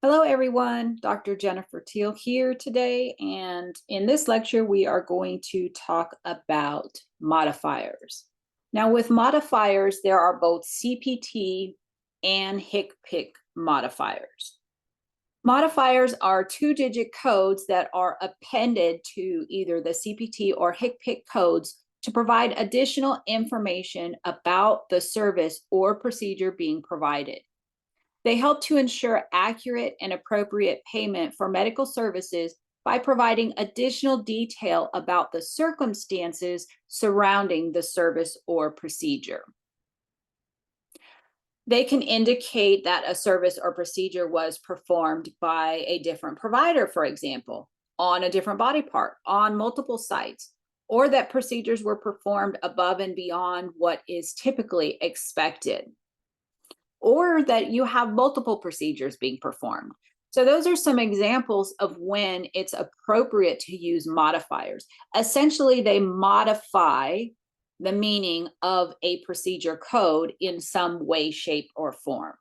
Hello, everyone. Dr. Jennifer Teal here today. And in this lecture, we are going to talk about modifiers. Now, with modifiers, there are both CPT and HCPC modifiers. Modifiers are two-digit codes that are appended to either the CPT or HCPC codes to provide additional information about the service or procedure being provided. They help to ensure accurate and appropriate payment for medical services by providing additional detail about the circumstances surrounding the service or procedure. They can indicate that a service or procedure was performed by a different provider, for example, on a different body part, on multiple sites, or that procedures were performed above and beyond what is typically expected, or that you have multiple procedures being performed. So those are some examples of when it's appropriate to use modifiers. Essentially, they modify the meaning of a procedure code in some way, shape, or form.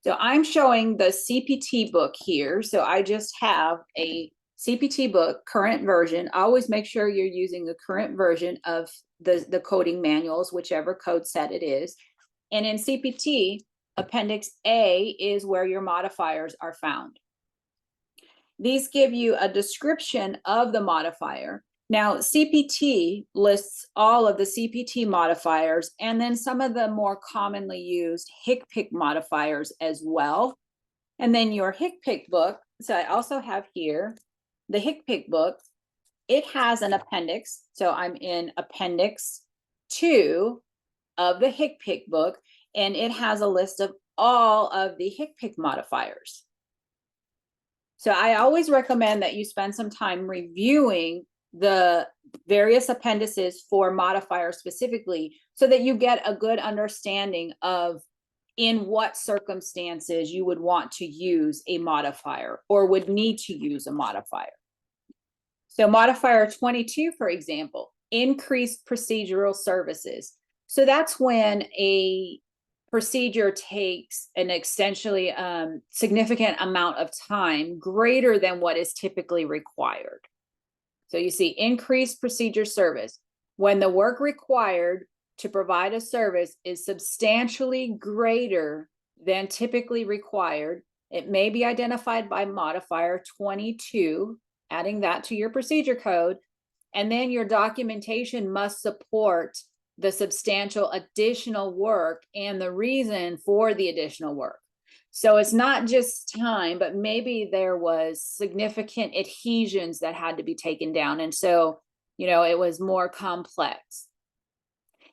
So I'm showing the CPT book here. So I just have a CPT book, current version. Always make sure you're using the current version of the coding manuals, whichever code set it is. And in CPT, Appendix A is where your modifiers are found. These give you a description of the modifier. Now, CPT lists all of the CPT modifiers and then some of the more commonly used HCPC modifiers as well. And then your HCPC book, so I also have here the HCPC book. It has an appendix. So I'm in Appendix 2 of the HCPC book, and it has a list of all of the HCPC modifiers. So I always recommend that you spend some time reviewing the various appendices for modifiers specifically so that you get a good understanding of in what circumstances you would want to use a modifier or would need to use a modifier. So modifier 22, for example, increased procedural services. So that's when a procedure takes an essentially significant amount of time greater than what is typically required. So you see increased procedure service when the work required to provide a service is substantially greater than typically required. It may be identified by modifier 22, adding that to your procedure code, and then your documentation must support the substantial additional work and the reason for the additional work. So it's not just time, but maybe there was significant adhesions that had to be taken down. And so, it was more complex.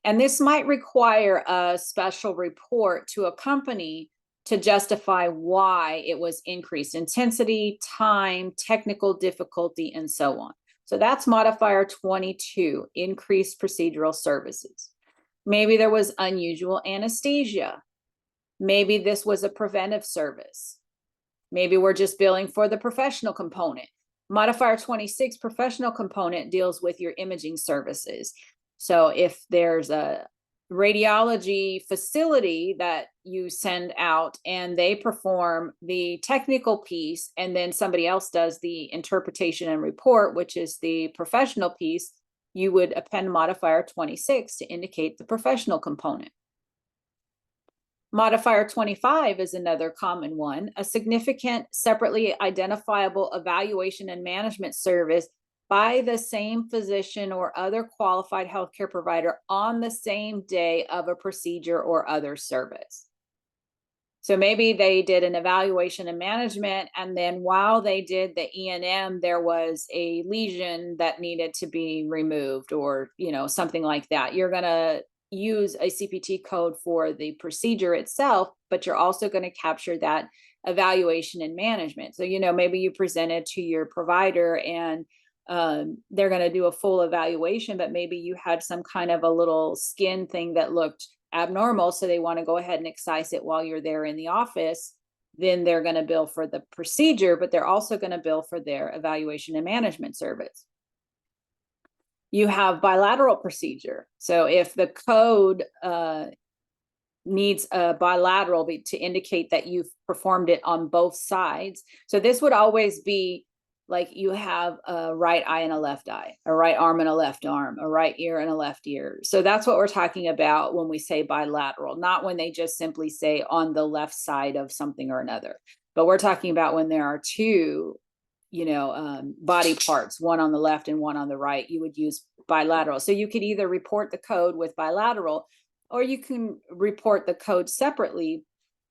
And this might require a special report to a company to justify why it was increased intensity, time, technical difficulty, and so on. So that's modifier 22, increased procedural services. Maybe there was unusual anesthesia. Maybe this was a preventive service. Maybe we're just billing for the professional component. Modifier 26, professional component, deals with your imaging services. So if there's a radiology facility that you send out and they perform the technical piece and then somebody else does the interpretation and report, which is the professional piece, you would append modifier 26 to indicate the professional component. Modifier 25 is another common one, a significant separately identifiable evaluation and management service by the same physician or other qualified healthcare provider on the same day of a procedure or other service. So maybe they did an evaluation and management, and then while they did the E&M, there was a lesion that needed to be removed or, something like that. You're going to use a CPT code for the procedure itself, but you're also going to capture that evaluation and management. So, maybe you presented to your provider and they're going to do a full evaluation, but maybe you had some kind of a little skin thing that looked abnormal. So they want to go ahead and excise it while you're there in the office. Then they're going to bill for the procedure, but they're also going to bill for their evaluation and management service. You have bilateral procedure. So if the code needs a bilateral to indicate that you've performed it on both sides. So this would always be like you have a right eye and a left eye, a right arm and a left arm, a right ear and a left ear. So that's what we're talking about when we say bilateral, not when they just simply say on the left side of something or another. But we're talking about when there are two, body parts, one on the left and one on the right, you would use bilateral. So you could either report the code with bilateral, or you can report the code separately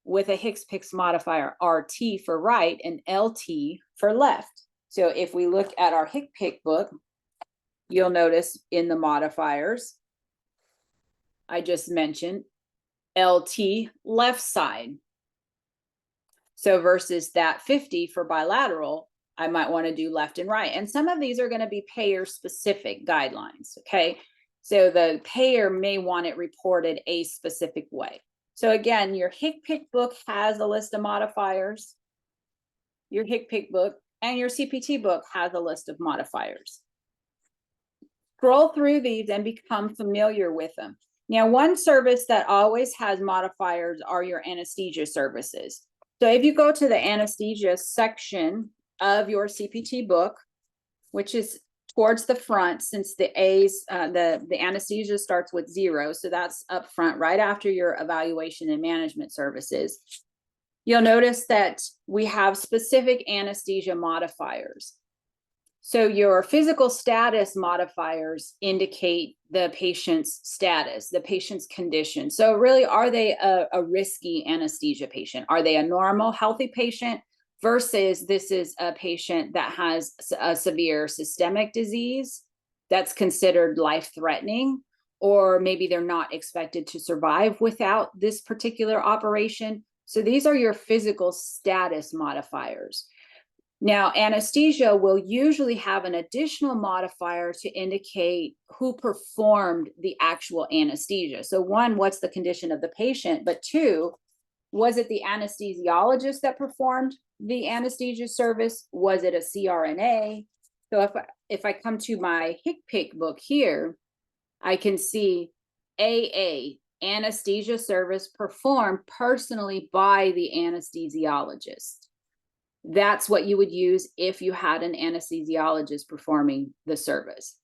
with a HCPCS modifier RT for right and LT for left. So if we look at our HCPCS book, you'll notice in the modifiers, I just mentioned LT left side. So versus that 50 for bilateral, I might want to do left and right. And some of these are going to be payer specific guidelines. Okay. So the payer may want it reported a specific way. So again, your HCPCS book has a list of modifiers. Your HCPCS book and your CPT book has a list of modifiers. Scroll through these and become familiar with them. Now, one service that always has modifiers are your anesthesia services. So if you go to the anesthesia section of your CPT book, which is towards the front, since the A's, the anesthesia starts with 0, so that's up front right after your evaluation and management services. You'll notice that we have specific anesthesia modifiers. So your physical status modifiers indicate the patient's status, the patient's condition. So really, are they a risky anesthesia patient? Are they a normal, healthy patient versus this is a patient that has a severe systemic disease that's considered life-threatening, or maybe they're not expected to survive without this particular operation? So these are your physical status modifiers. Now, anesthesia will usually have an additional modifier to indicate who performed the actual anesthesia. So one, what's the condition of the patient? But two, was it the anesthesiologist that performed the anesthesia service? Was it a CRNA? So if I come to my HCPCS book here, I can see AA, anesthesia service performed personally by the anesthesiologist. That's what you would use if you had an anesthesiologist performing the service.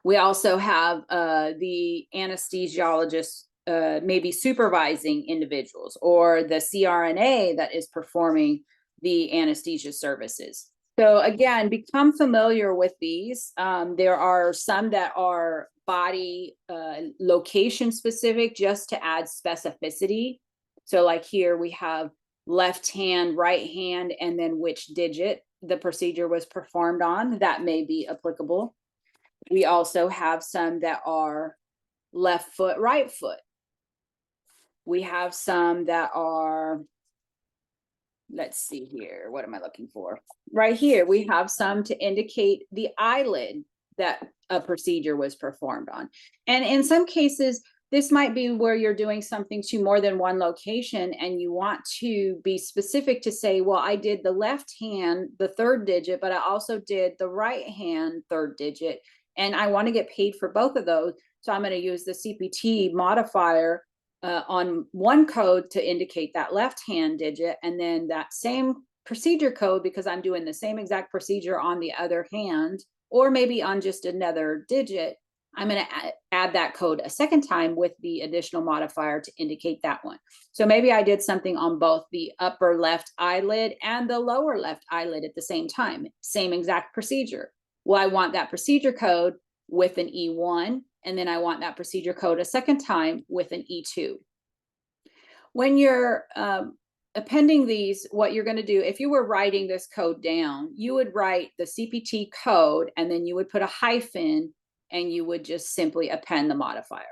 We also have the anesthesiologist maybe supervising individuals, or the CRNA that is performing the anesthesia services. So again, become familiar with these. There are some that are body location specific, just to add specificity. So like here we have left hand, right hand, and then which digit the procedure was performed on. That may be applicable. We also have some that are left foot, right foot. We have some that are, let's see here, what am I looking for? Right here, we have some to indicate the eyelid that a procedure was performed on. And in some cases, this might be where you're doing something to more than one location and you want to be specific to say, well, I did the left hand, the third digit, but I also did the right hand third digit, and I want to get paid for both of those. So I'm going to use the CPT modifier on one code to indicate that left hand digit, and then that same procedure code, because I'm doing the same exact procedure on the other hand, or maybe on just another digit, I'm going to add that code a second time with the additional modifier to indicate that one. So maybe I did something on both the upper left eyelid and the lower left eyelid at the same time, same exact procedure. Well, I want that procedure code with an E1, and then I want that procedure code a second time with an E2. When you're appending these, what you're going to do, if you were writing this code down, you would write the CPT code, and then you would put a hyphen, and you would just simply append the modifier.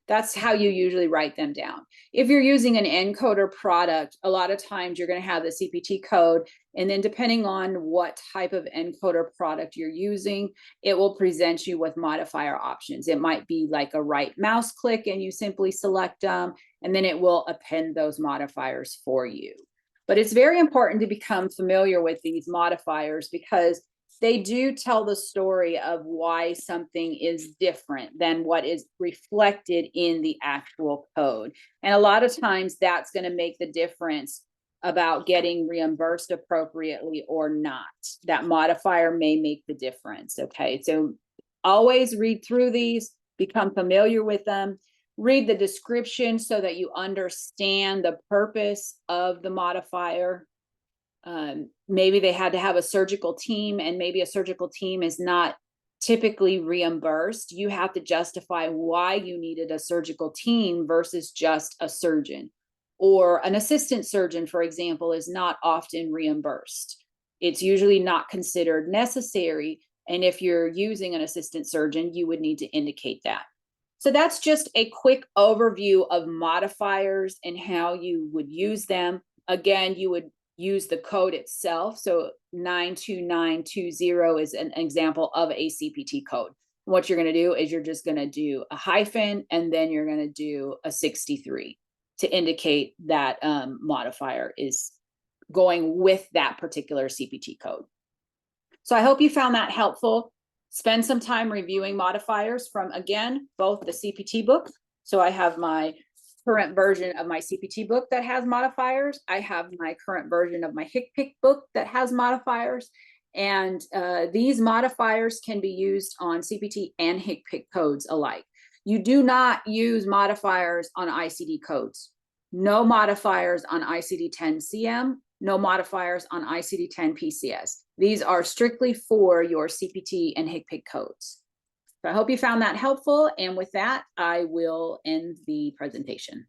That's how you usually write them down. If you're using an encoder product, a lot of times you're going to have the CPT code, and then depending on what type of encoder product you're using, it will present you with modifier options. It might be like a right mouse click and you simply select them, and then it will append those modifiers for you. But it's very important to become familiar with these modifiers, because they do tell the story of why something is different than what is reflected in the actual code. And a lot of times that's going to make the difference about getting reimbursed appropriately or not. That modifier may make the difference. Okay, so always read through these, become familiar with them, read the description so that you understand the purpose of the modifier. Maybe they had to have a surgical team, and maybe a surgical team is not typically reimbursed. You have to justify why you needed a surgical team versus just a surgeon. Or an assistant surgeon, for example, is not often reimbursed. It's usually not considered necessary. And if you're using an assistant surgeon, you would need to indicate that. So that's just a quick overview of modifiers and how you would use them. Again, you would use the code itself. So 92920 is an example of a CPT code. What you're going to do is you're just going to do a hyphen, and then you're going to do a 63 to indicate that modifier is going with that particular CPT code. So I hope you found that helpful. Spend some time reviewing modifiers from, again, both the CPT book. So I have my current version of my CPT book that has modifiers. I have my current version of my HCPCS book that has modifiers. And these modifiers can be used on CPT and HCPCS codes alike. You do not use modifiers on ICD codes. No modifiers on ICD-10-CM, no modifiers on ICD-10-PCS. These are strictly for your CPT and HCPCS codes. So I hope you found that helpful. And with that, I will end the presentation.